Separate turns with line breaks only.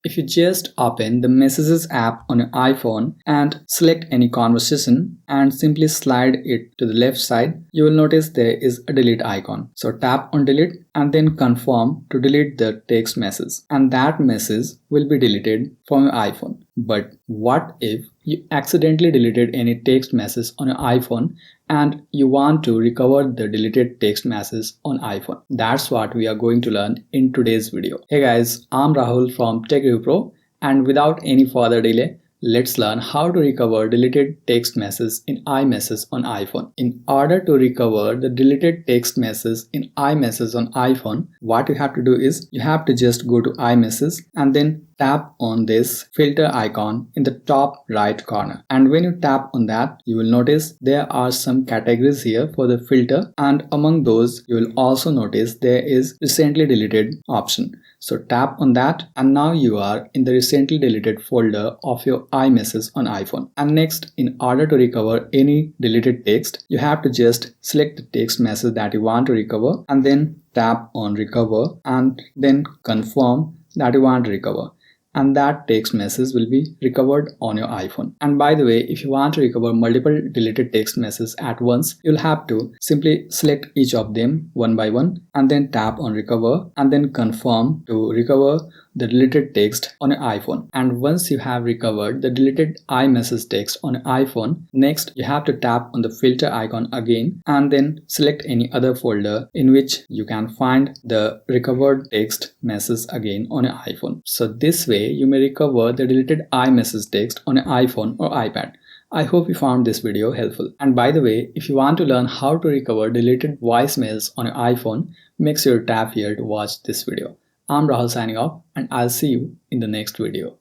If you just open the Messages app on your iPhone and select any conversation and simply slide it to the left side, you will notice there is a delete icon. So tap on delete and then confirm to delete the text message, and that message will be deleted from your iPhone. But what if you accidentally deleted any text message on your iPhone and you want to recover the deleted text message on iPhone? That's what we are going to learn in today's video. Hey guys, I'm Rahul from Tech Review Pro, and without any further delay, let's learn how to recover deleted text message in iMessage on iPhone. In order to recover the deleted text message in iMessage on iPhone, what you have to do is you have to just go to iMessage and then tap on this filter icon in the top right corner. And when you tap on that, you will notice there are some categories here for the filter, and among those you will also notice there is recently deleted option. So tap on that, and now you are in the recently deleted folder of your iMessage on iPhone. And next, in order to recover any deleted text, you have to just select the text message that you want to recover and then tap on recover and then confirm that you want to recover, and that text message will be recovered on your iPhone. And by the way, if you want to recover multiple deleted text messages at once, you'll have to simply select each of them one by one and then tap on recover and then confirm to recover the deleted text on your iPhone. And once you have recovered the deleted iMessage text on your iPhone, next you have to tap on the filter icon again and then select any other folder in which you can find the recovered text message again on your iPhone. So this way you may recover the deleted iMessage text on your iPhone or iPad. I hope you found this video helpful. And by the way, if you want to learn how to recover deleted voicemails on your iPhone, make sure to tap here to watch this video. I'm Rahul signing off, and I'll see you in the next video.